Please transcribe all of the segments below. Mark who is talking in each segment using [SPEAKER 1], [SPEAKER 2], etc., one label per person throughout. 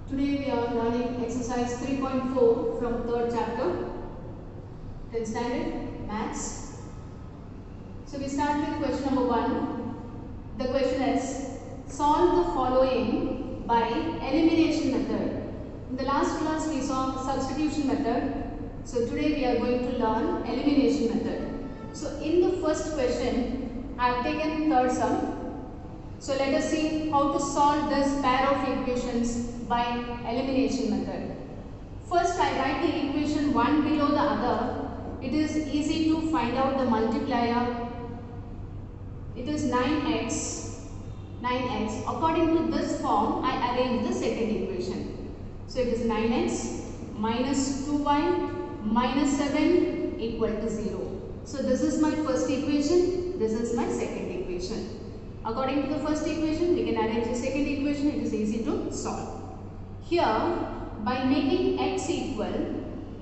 [SPEAKER 1] Today we are learning exercise 3.4 from third chapter, 10th standard, maths. So we start with question number 1. The question is, solve the following by elimination method. In the last class we saw substitution method. So today we are going to learn elimination method. So in the first question, I have taken third sum. So let us see how to solve this pair of equations by elimination method. First I write the equation one below the other. It is easy to find out the multiplier. It is 9x. According to this form, I arrange the second equation. So it is 9x minus 2y minus 7 equal to 0. So this is my first equation. This is my second equation. According to the first equation, we can arrange the second equation. It is easy to solve. Here, by making x equal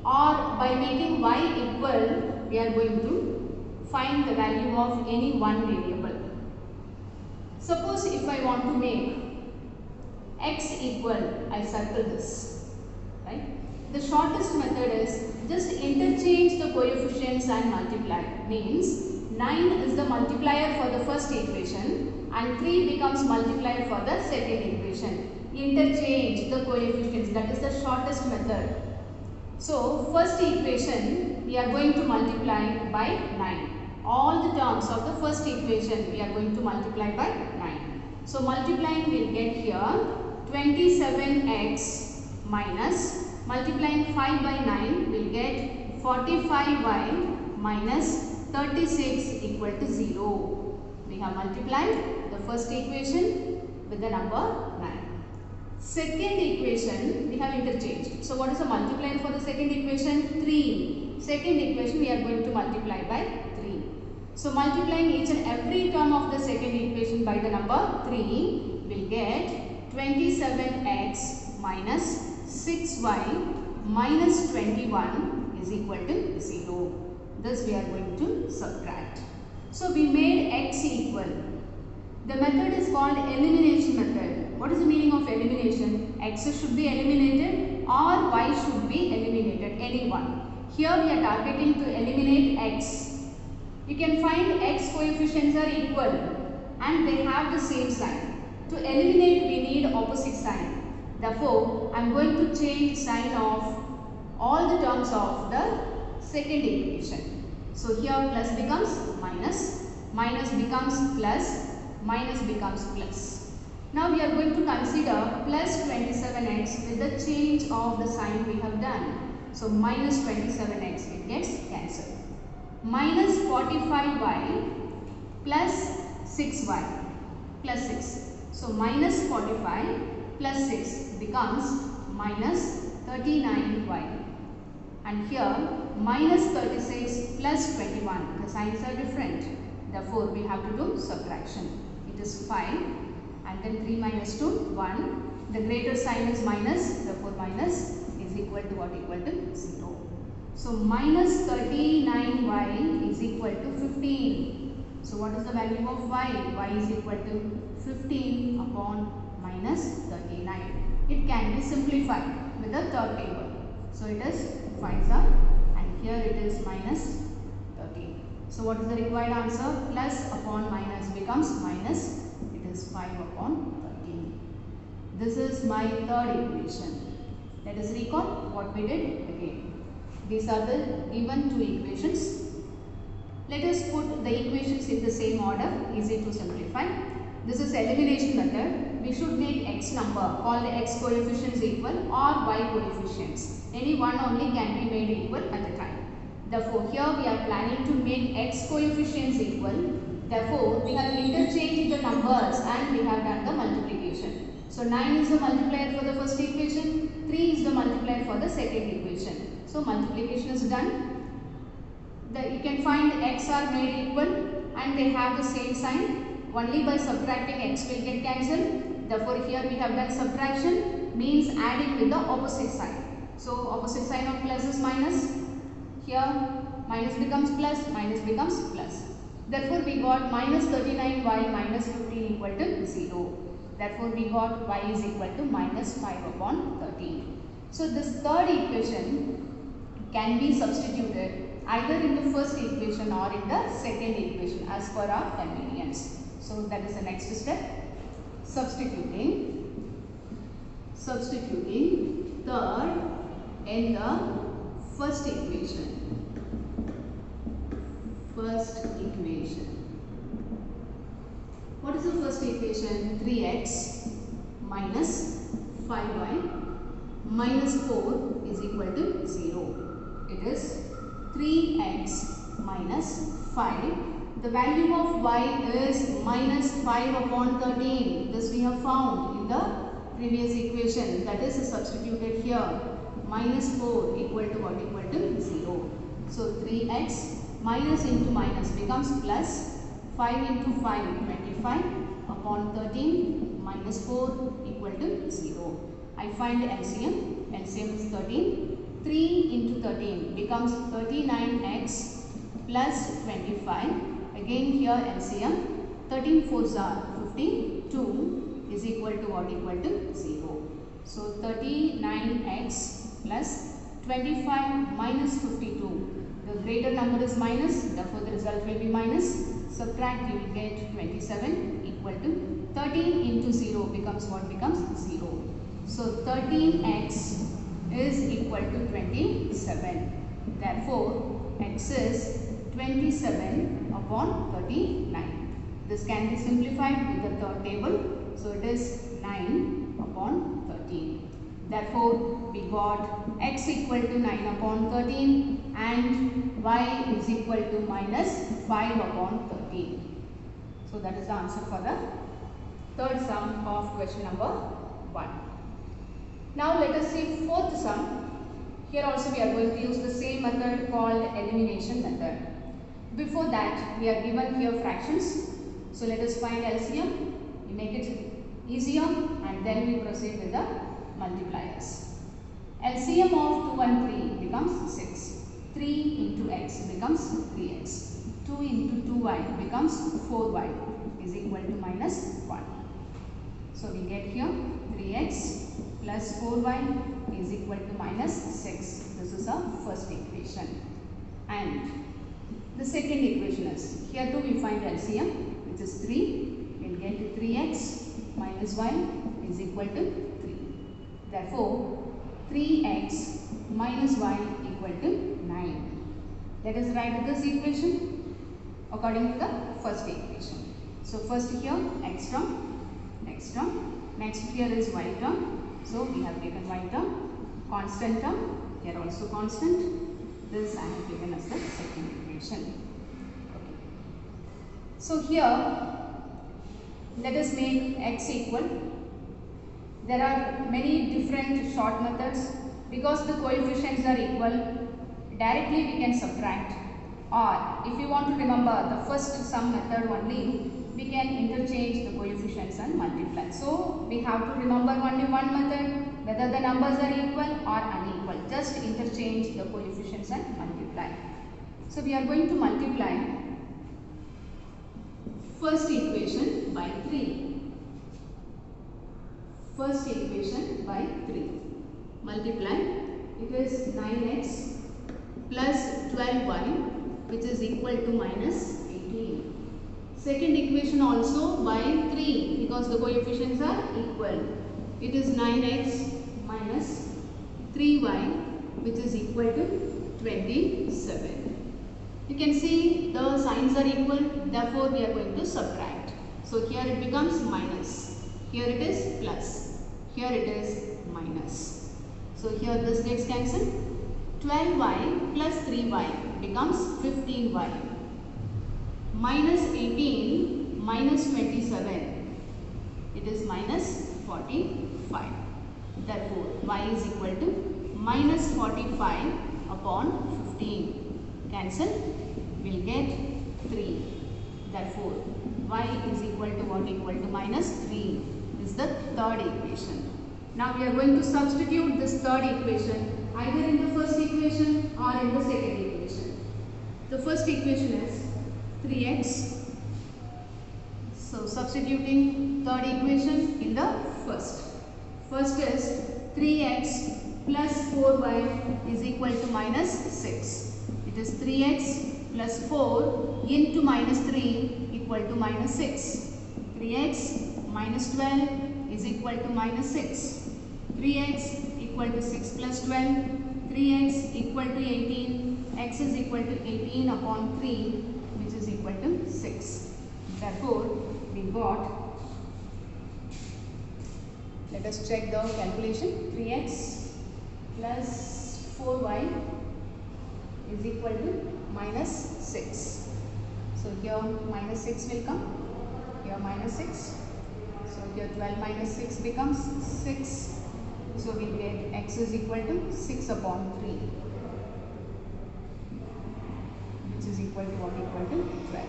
[SPEAKER 1] or by making y equal, we are going to find the value of any one variable. Suppose if I want to make x equal, I circle this, right? The shortest method is just interchange the coefficients and multiply. Means 9 is the multiplier for the first equation and 3 becomes multiplier for the second equation. Interchange the coefficients, that is the shortest method. So first equation we are going to multiply by 9. All the terms of the first equation we are going to multiply by 9. So multiplying we will get here 27x minus multiplying 5 by 9 we will get 45y minus 36 equal to 0. We have multiplied the first equation with the number 9. Second equation we have interchanged. So what is the multiplier for the second equation? 3. Second equation we are going to multiply by 3. So multiplying each and every term of the second equation by the number 3 will get 27x minus 6y minus 21 is equal to 0. This we are going to subtract. So we made x equal. The method is called elimination method. What is the meaning of elimination? X should be eliminated or y should be eliminated, any one. Here we are targeting to eliminate x. You can find x coefficients are equal and they have the same sign. To eliminate we need opposite sign. Therefore, I am going to change sign of all the terms of the second equation. So here plus becomes minus, minus becomes plus, minus becomes plus. Now we are going to consider plus 27x with the change of the sign we have done. So minus 27x, it gets cancelled. Minus 45y plus 6y plus 6. So minus 45 plus 6 becomes minus 39y. And here minus 36 plus 21. The signs are different. Therefore, we have to do subtraction. It is 5 and then 3 minus 2, 1. The greater sign is minus. Therefore, minus is equal to what? Equal to 0. So, minus 39y is equal to 15. So, what is the value of y? Y is equal to 15 upon minus 39. It can be simplified with the third table. So, it is 5s are and here it is minus 13. So, what is the required answer? Plus upon minus becomes minus. It is 5 upon 13. This is my third equation. Let us recall what we did again. These are the given two equations. Let us put the equations in the same order, easy to simplify. This is elimination method. We should make x number, call the x coefficients equal or y coefficients. Any one only can be made equal at the time. Therefore, here we are planning to make x coefficients equal. Therefore, we have interchanged the numbers and we have done the multiplication. So, 9 is the multiplier for the first equation, 3 is the multiplier for the second equation. So, multiplication is done. You can find x are made equal and they have the same sign. Only by subtracting x will get cancelled. Therefore, here we have done subtraction means adding with the opposite sign. So, opposite sign of plus is minus. Here minus becomes plus, minus becomes plus. Therefore, we got minus 39y minus 15 equal to 0. Therefore, we got y is equal to minus 5 upon 13. So, this third equation can be substituted either in the first equation or in the second equation as per our convenience. So, that is the next step. Substituting third in the first equation. What is the first equation? 3x minus 5y minus 4 is equal to 0. It is 3x minus 5. The value of y is minus 5 upon 13. This we have found in the previous equation. That is substituted here. Minus 4 equal to what? Equal to 0. So 3x minus into minus becomes plus. 5 into 5, 25 upon 13 minus 4 equal to 0. I find LCM. LCM is 13. 3 into 13 becomes 39x plus 25. Again here LCM. 13 4s are 52 is equal to what? Equal to 0. So 39x plus 25 minus 52. The greater number is minus, therefore the result will be minus. Subtract, you will get 27 equal to 13 into 0 becomes what? Becomes 0. So 13x is equal to 27. Therefore, x is 27 upon 39. This can be simplified with the third table. So it is 9 upon 13. Therefore, we got x equal to 9 upon 13 and y is equal to minus 5 upon 13. So that is the answer for the third sum of question number 1. Now let us see fourth sum. Here also we are going to use the same method called elimination method. Before that, we are given here fractions. So let us find LCM. We make it easier and then we proceed with the multipliers. LCM of 2 and 3 becomes 6. 3 into x becomes 3x. 2 into 2y becomes 4y is equal to minus 1. So we get here 3x plus 4y is equal to minus 6. This is our first equation. And the second equation is, here too we find LCM, which is 3. We will get 3x minus y is equal to 3. Therefore, 3x minus y equal to 9. Let us write this equation according to the first equation. So first here x term, next here is y term. So we have taken y term, constant term, here also constant. This I have taken as the second equation. Okay. So here let us make x equal. There are many different short methods. Because the coefficients are equal, directly we can subtract, or if you want to remember the first sum method only, we can interchange the coefficients and multiply. So we have to remember only one method, whether the numbers are equal or unequal. Just interchange the coefficients and multiply. So we are going to multiply first equation by 3. First equation by 3. Multiply, it is 9x plus 12y which is equal to minus 18. Second equation also by 3 because the coefficients are equal. It is 9x minus 3y which is equal to 27. You can see the signs are equal, therefore we are going to subtract. So here it becomes minus, here it is plus, here it is minus. So here this gets cancelled. 12y plus 3y becomes 15y. Minus 18 minus 27. It is minus 45. Therefore, y is equal to minus 45 upon 15. Cancel. We will get 3. Therefore, y is equal to what? Equal to minus 3 is the third equation. Now we are going to substitute this third equation either in the first equation or in the second equation. The first equation is 3x So substituting third equation in the first. First is 3x plus 4y is equal to minus 6. It is 3x plus 4 into minus 3 equal to minus 6. 3x minus 12 is equal to minus 6. 3x equal to 6 plus 12. 3x equal to 18. X is equal to 18 upon 3, which is equal to 6. Therefore, we got, let us check the calculation. 3x plus 4y is equal to minus 6. So here minus 6 will come, here minus 6. So here 12 minus 6 becomes 6. So we get x is equal to 6 upon 3, which is equal to what? Equal to 12.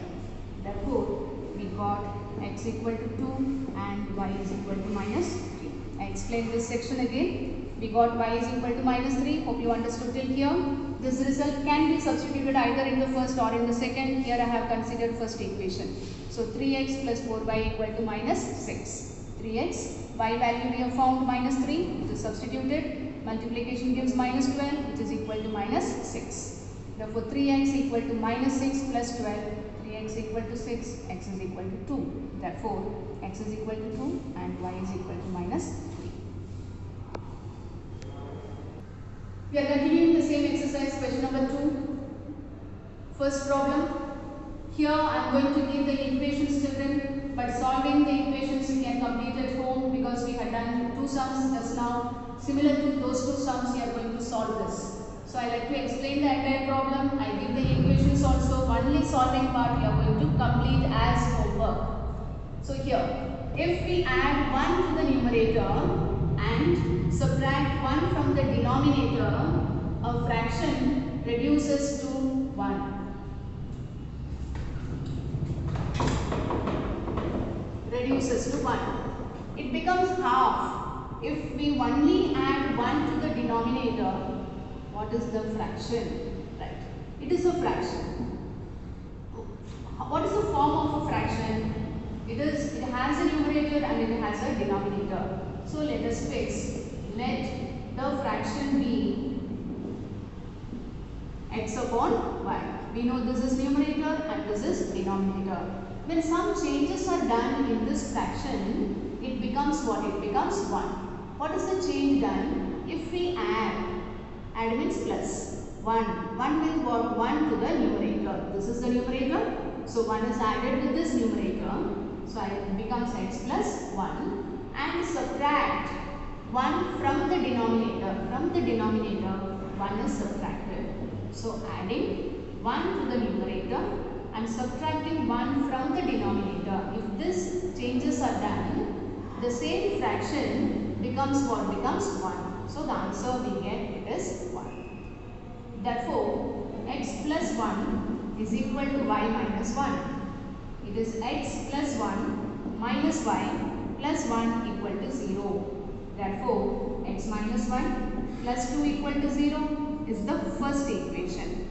[SPEAKER 1] Therefore, we got x equal to 2 and y is equal to minus 3. I explained this section again. We got y is equal to minus 3. Hope you understood till here. This result can be substituted either in the first or in the second. Here I have considered first equation. So 3x plus 4y equal to minus 6. 3x, y value we have found minus 3, which is substituted. Multiplication gives minus 12, which is equal to minus 6. Therefore 3x equal to minus 6 plus 12. 3x equal to 6, x is equal to 2. Therefore, x is equal to 2 and y is equal to minus 3. We are continuing the same exercise, question number 2. First problem. Here I am going to give the equations, children, but solving the equations you can complete at home because we had done 2 sums just now. Similar to those 2 sums, we are going to solve this. So I like to explain the entire problem. I give the equations also. Only solving part we are going to complete as homework. So here, if we add 1 to the numerator and subtract 1 from the denominator, a fraction reduces to 1. Reduces to 1. It becomes half if we only add 1 to the denominator. What is the fraction? Right. It is a fraction. What is the form of a fraction? It has a numerator and it has a denominator. So let us fix. Let the fraction be x upon y. We know this is numerator and this is denominator. When some changes are done in this fraction, it becomes what? It becomes 1. What is the change done? If we add means plus 1. 1 means what? 1 to the numerator. This is the numerator. So 1 is added to this numerator. So it becomes x plus 1. And subtract 1 from the denominator. From the denominator, 1 is subtracted. So adding 1 to the numerator and subtracting 1 from the denominator. If these changes are done, the same fraction becomes what? Becomes 1. So the answer we get it is 1. Therefore, x plus 1 is equal to y minus 1. It is x plus 1 minus y plus 1 equal to 0. Therefore, x minus 1 plus 2 equal to 0 is the first equation.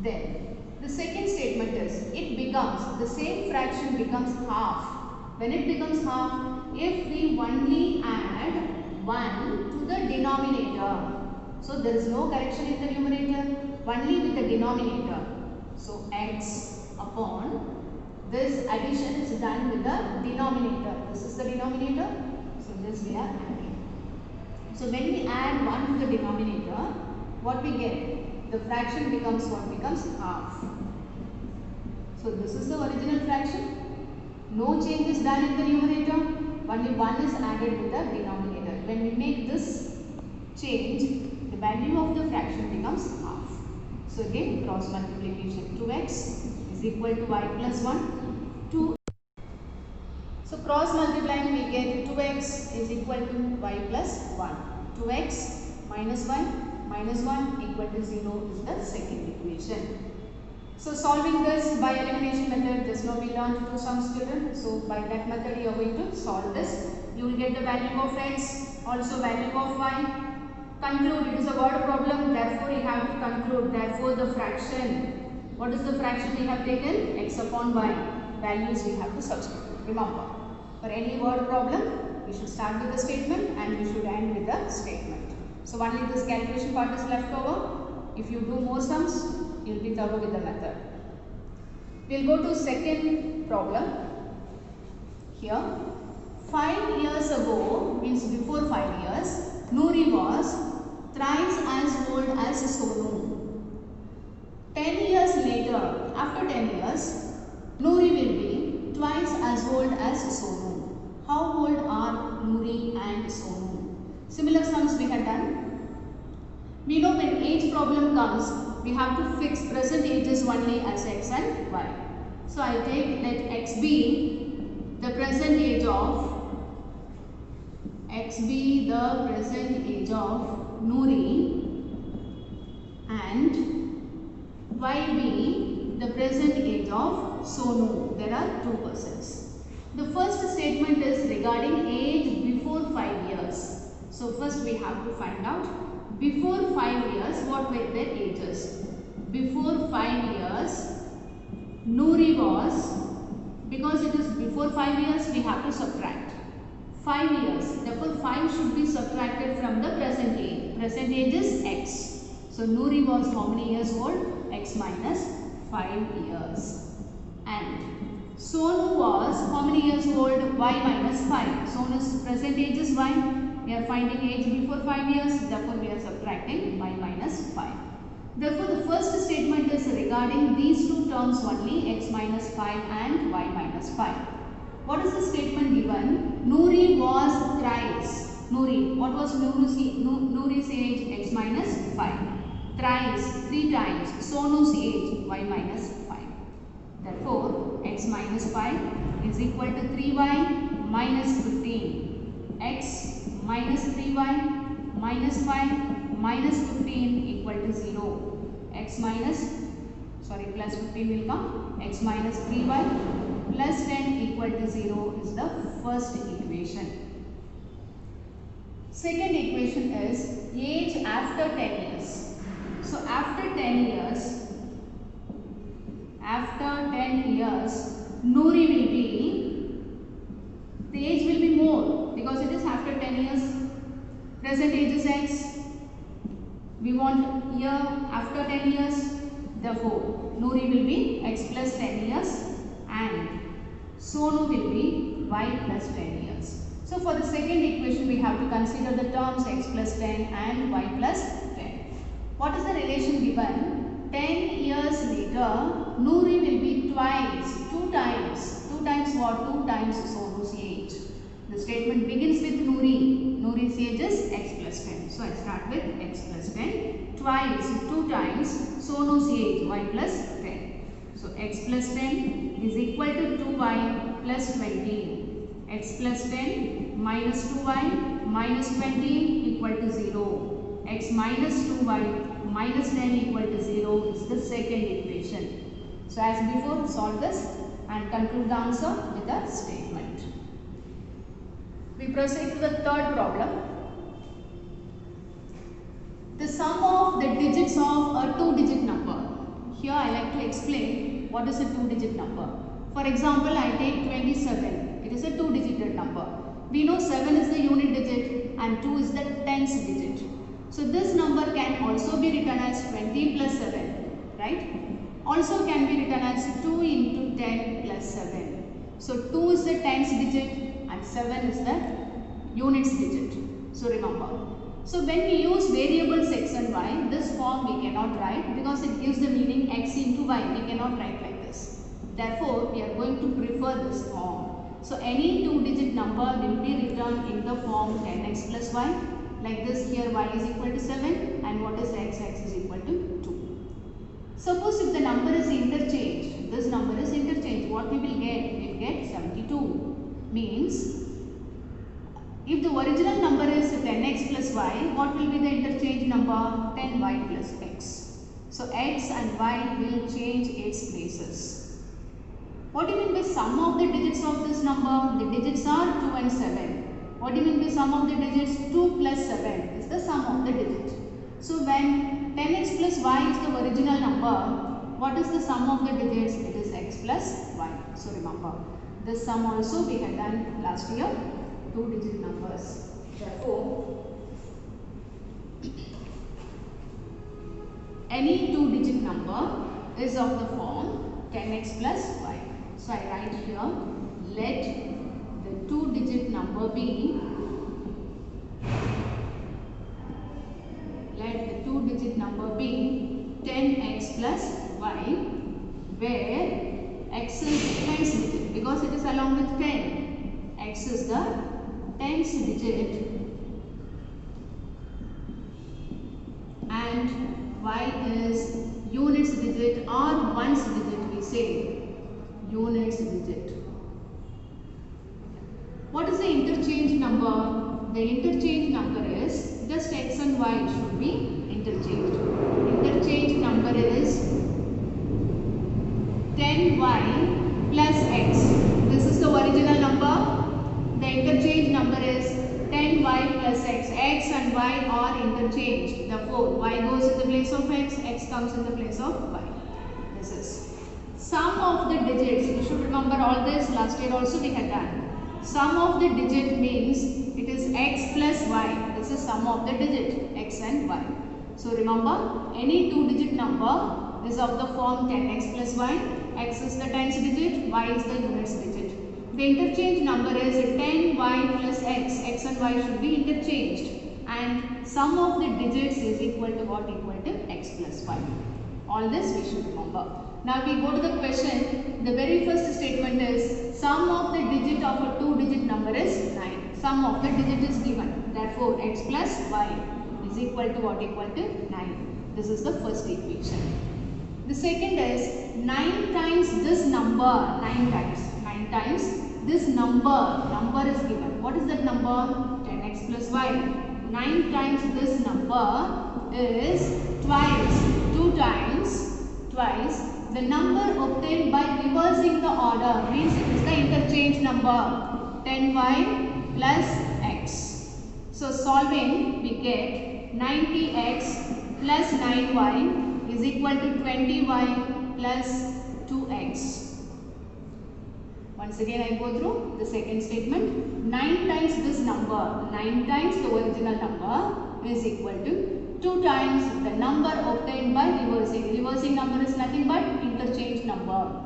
[SPEAKER 1] Then, the second statement is, it becomes, the same fraction becomes half. When it becomes half, if we only add 1 to the denominator. So there is no correction in the numerator, only with the denominator. So x upon this addition is done with the denominator. This is the denominator. So this we are adding. So when we add 1 to the denominator, what we get? The fraction becomes what? Becomes half. So this is the original fraction. No change is done in the numerator. Only 1 is added with the denominator. When we make this change, the value of the fraction becomes half. So again, cross multiplication. 2x is equal to y plus 1. 2. So cross multiplying, we get 2x is equal to y plus 1. 2x minus 1 equal to 0 is the second equation. So solving this by elimination method, just now we learned 2 sums, children. So by that method you are going to solve this. You will get the value of x, also value of y. Conclude, it is a word problem, therefore you have to conclude. Therefore the fraction, what is the fraction we have taken? X upon y. values we have to substitute. Remember, for any word problem, we should start with the statement and we should end with the statement. So only this calculation part is left over. If you do more sums, you will be thorough with the method. We will go to second problem. Here, 5 years ago, means before 5 years, Noori was thrice as old as Sonu. 10 years later, after 10 years, Noori will be twice as old as Sonu. How old are Noori and Sonu? Similar sums we had done. We know when age problem comes, we have to fix present ages only as x and y. So I take let x be the present age of Noori and y be the present age of Sonu. There are two persons. The first statement is regarding age before 5 years. So first we have to find out before 5 years what were their ages. Before 5 years Noori was, because it is before 5 years we have to subtract 5 years. Therefore 5 should be subtracted from the present age. Present age is x. So Noori was how many years old? X minus 5 years. And Sonu was how many years old? Y minus 5. Sonu's present age is y. We are finding age before 5 years. Therefore we are subtracting y minus 5. Therefore the first statement is regarding these two terms only, x minus 5 and y minus 5. What is the statement given? Noori was thrice. Noori, what was Noori's age? X minus 5. Thrice, 3 times. Sonu's age, y minus 5. Therefore, x minus 5 is equal to 3y minus 15. X minus 3y minus 5 minus 15 equal to 0. X minus, plus 15 will come. X minus 3y plus 10 equal to 0 is the first equation. Second equation is age after 10 years. So after 10 years, Noori will be, the age will be more because it is after 10 years. Present age is x. We want year after 10 years. Therefore, Noori will be x plus 10 years and Sonu will be y plus 10 years. So for the second equation, we have to consider the terms x plus 10 and y plus 10. What is the relation given? 10 years later, Noori will be twice, 2 times. 2 times what? 2 times Sonu's age. The statement begins with Noori. Noori's age is x plus 10. So I start with x plus 10. Twice, 2 times Sonu's age, y plus 10. So x plus 10 is equal to 2y plus 20. X plus 10 minus 2y minus 20 equal to 0. X minus 2y minus 10 equal to 0 is the second equation. So as before, solve this and conclude the answer with a statement. We proceed to the third problem. The sum of the digits of a 2-digit number. Here I like to explain what is a 2-digit number. For example, I take 27. It is a 2-digit number. We know 7 is the unit digit and 2 is the tens digit. So this number can also be written as 20 plus 7, right? Also can be written as 2 into 10 plus 7. So 2 is the tens digit and 7 is the units digit. So remember. So when we use variables x and y, this form we cannot write because it gives the meaning x into y. We cannot write like this. Therefore, we are going to prefer this form. So any 2-digit number will be written in the form 10x plus y. Like this, here y is equal to 7 and what is x? X is equal to 2. Suppose if the number is interchanged, this number is interchanged, what we will get? We will get 72. Means, if the original number is 10x plus y, what will be the interchange number? 10y plus x. So x and y will change its places. What do you mean by sum of the digits of this number? The digits are 2 and 7. What do you mean by sum of the digits? 2 plus 7 is the sum of the digits. So when 10x plus y is the original number, what is the sum of the digits? It is x x plus y. So remember, this sum also we had done last year, 2-digit numbers. Therefore, any 2-digit number is of the form 10x plus y. So I write here, let the 2-digit number be, let the 2-digit number be 10x plus y, where x is 10th digit because it is along with 10. X is the 10th digit and y is units digit or ones digit, we say units digit. What is the interchange number? The interchange number is just x and y should be interchanged. Interchange number is 10y plus x. This is the original number. The interchange number is 10y plus x. X and y are interchanged. Therefore, y goes in the place of x, x comes in the place of y. This is sum of the digits. You should remember all this. Last year also we had done. Sum of the digit means it is x plus y. This is sum of the digit, x and y. So remember, any 2-digit number is of the form 10x plus y. X is the 10th digit, y is the units digit. The interchange number is 10y plus x. X and y should be interchanged. And sum of the digits is equal to what? Equal to x plus y. All this we should remember. Now we go to the question. The very first statement is sum of the digit of a 2-digit number is 9. Sum of the digit is given. Therefore, x plus y is equal to what? Equal to 9. This is the first equation. The second is 9 times this number. 9 times this number is given. What is that number? 10x plus y. 9 times this number is twice the number obtained by reversing the order, means it is the interchange number 10y plus x. So solving, we get 90x plus 9y is equal to 20y plus 2x. Once again I go through the second statement. 9 times this number, 9 times the original number is equal to 2 times the number obtained by reversing. Reversing number is nothing but interchange number.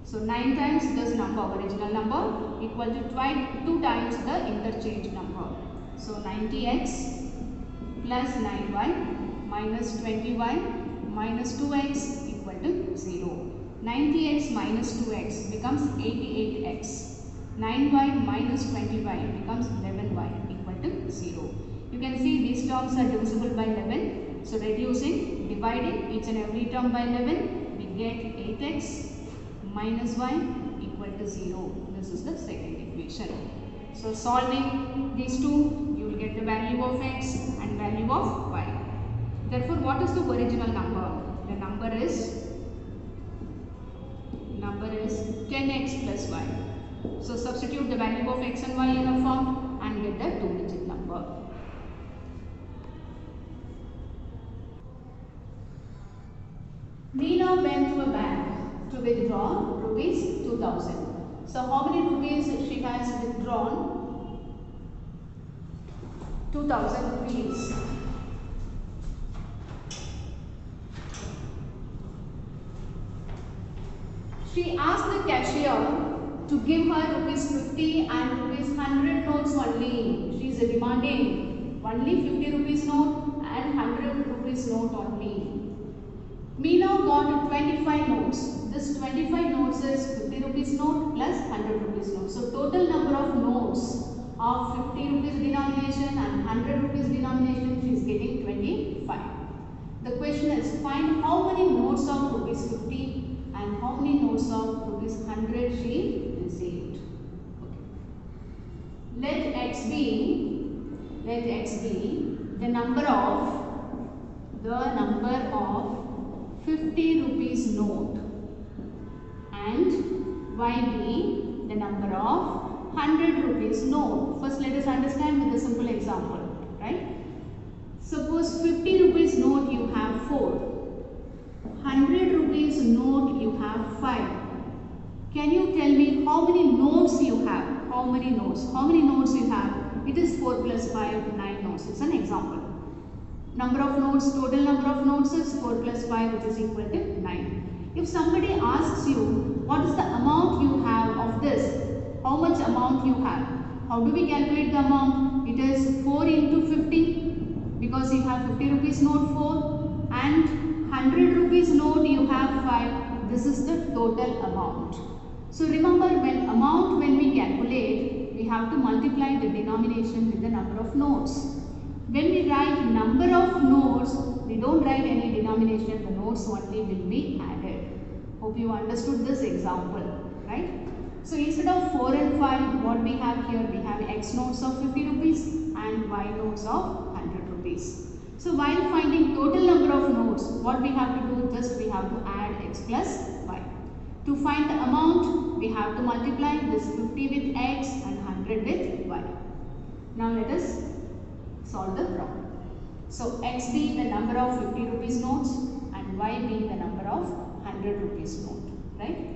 [SPEAKER 1] So 9 times this number, original number, equal to 2 times the interchange number. So 90x plus 9y minus 20y minus 2x equal to 0. 90x minus 2x becomes 88x. 9y minus 20y becomes 11y equal to 0. You can see these terms are divisible by 11. So reducing, dividing each and every term by 11, we get 8x minus y equal to 0. This is the second equation. So solving these two, you will get the value of x and value of y. Therefore, what is the original number? The number is 10x plus y. So substitute the value of x and y in a form and get the 2-digit number. Meena went to a bank to withdraw rupees 2000. So how many rupees she has withdrawn? 2000 rupees. She asked the cashier to give her rupees 50 and rupees 100 notes only. She is demanding only 50 rupees note and 100 rupees note only. Meena got 25 notes. This 25 notes is 50 rupees note plus 100 rupees note. So total number of notes of 50 rupees denomination and 100 rupees denomination, she is getting 25. The question is, find how many notes of rupees 50 and how many notes of rupees 100 she received. Okay. Let x be the number of 50 rupees note and y be the number of 100 rupees note. First let us understand with a simple example, right? Suppose 50 rupees note you have 4. 100 100 rupees note you have 5. Can you tell me how many notes you have? How many notes? How many notes you have? It is 4 plus 5, 9 notes. It's an example. Number of notes, total number of notes is 4 plus 5, which is equal to 9. If somebody asks you, what is the amount you have of this? How much amount you have? How do we calculate the amount? It is 4 into 50, because you have 50 rupees note 4 and 100 rupees note you have 5. This is the total amount. So remember, when we calculate, we have to multiply the denomination with the number of notes. When we write number of notes, we don't write any denomination, the notes only will be added. Hope you understood this example, right? So instead of 4 and 5, what we have here, we have X notes of 50 rupees and Y notes of 100 rupees. So while finding total number of notes, what we have to do, just we have to add X plus Y. To find the amount, we have to multiply this 50 with X and 100 with Y. Now let us solve the problem. So X be the number of 50 rupees notes and Y be the number of 100 rupees note, right?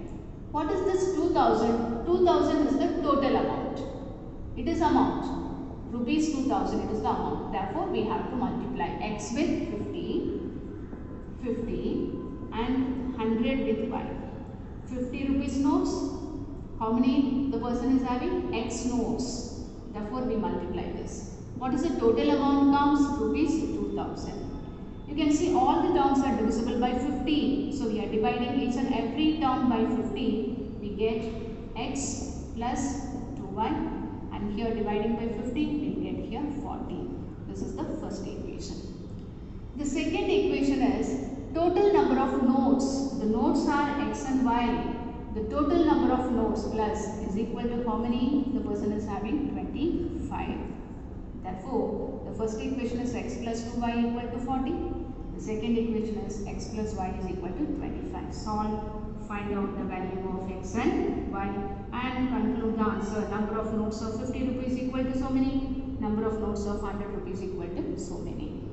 [SPEAKER 1] What is this 2000? 2000 is the total amount. It is amount. Rupees 2000, it is the amount. Therefore, we have to multiply X with 50, 50 and 100 with Y. 50 rupees notes. How many the person is having? X notes. Therefore, we multiply this. What is the total amount comes? Rupees 2000. You can see all the terms are divisible by 50. So we are dividing each and every term by 50. We get X plus 2y, and here dividing by 50 we get here 40. This is the first equation. The second equation is total number of notes. The notes are X and Y. The total number of notes plus is equal to how many the person is having? 25. Therefore, the first equation is X plus 2y equal to 40. The second equation is X plus Y is equal to 25. Solve, find out the value of X and Y and conclude the answer. Number of notes of 50 rupees equal to so many. Number of notes of 100 rupees equal to so many.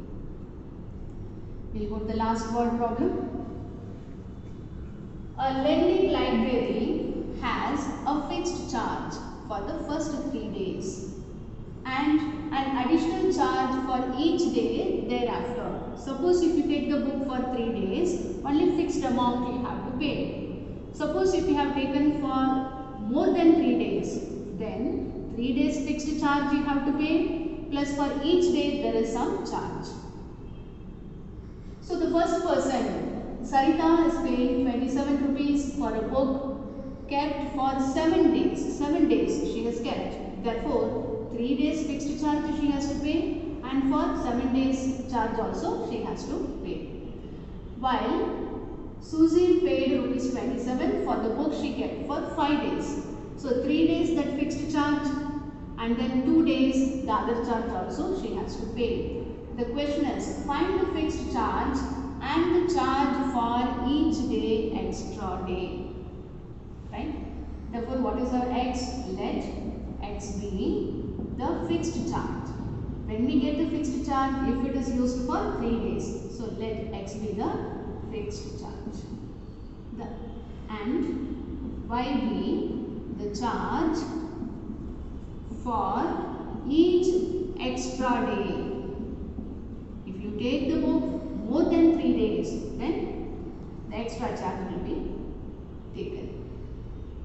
[SPEAKER 1] We'll go to the last word problem. A lending library has a fixed charge for the first 3 days and an additional charge for each day thereafter. Suppose if you take the book for 3 days, only fixed amount you have to pay. Suppose if you have taken for more than 3 days, then 3 days fixed charge you have to pay, plus for each day there is some charge. So the first person, Sarita, is paying 27 rupees for a book kept for 7 days. 7 days she has kept. Therefore, 3 days fixed charge she has to pay, and for 7 days charge also she has to pay. While Susie paid rupees 27 for the book she kept for 5 days. So 3 days that fixed charge, and then 2 days the other charge also she has to pay. The question is, find the fixed charge and the charge for each day extra day. Right? Therefore, what is our X? Let X be the fixed charge. When we get the fixed charge, if it is used for 3 days, so let X be the fixed charge. And Y be the charge for each extra day. If you take the book more than 3 days, then the extra charge will be taken.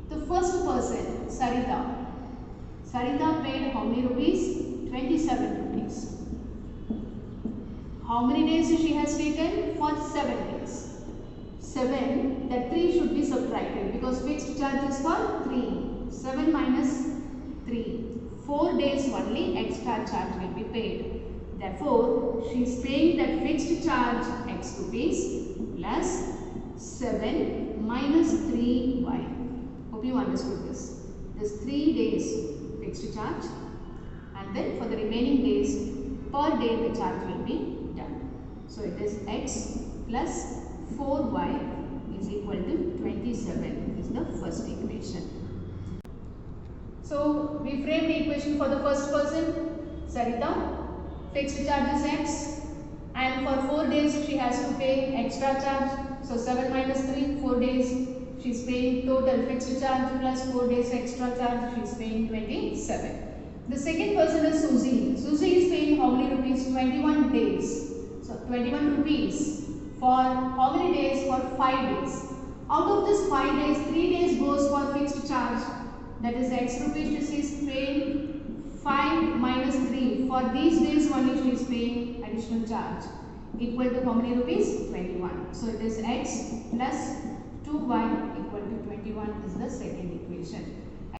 [SPEAKER 1] The first person, Sarita. Sarita paid how many rupees? 27 rupees. How many days she has taken? For 7 days. 7, that 3 should be subtracted because fixed charge is for 3. 7 minus 3. 4 days only extra charge will be paid. Therefore, she is paying that fixed charge X rupees plus 7 minus 3y. Hope you understood this. This 3 days fixed charge, and then for the remaining days per day the charge will be done. So it is X plus 4y is equal to 27 is the first equation. So we frame the equation for the first person, Sarita. Fixed charge is X, and for 4 days she has to pay extra charge. So 7 minus 3, 4 days. She is paying total fixed charge plus 4 days extra charge. She is paying 27. The second person is Susie. Susie is paying how many rupees? 21 days. So 21 rupees for how many days? For 5 days. Out of this 5 days, 3 days goes for fixed charge. That is X rupees she is paying 5 minus 3. For these days only she is paying additional charge. Equal to how many rupees? 21. So it is X plus 2y equal to 21 is the second equation.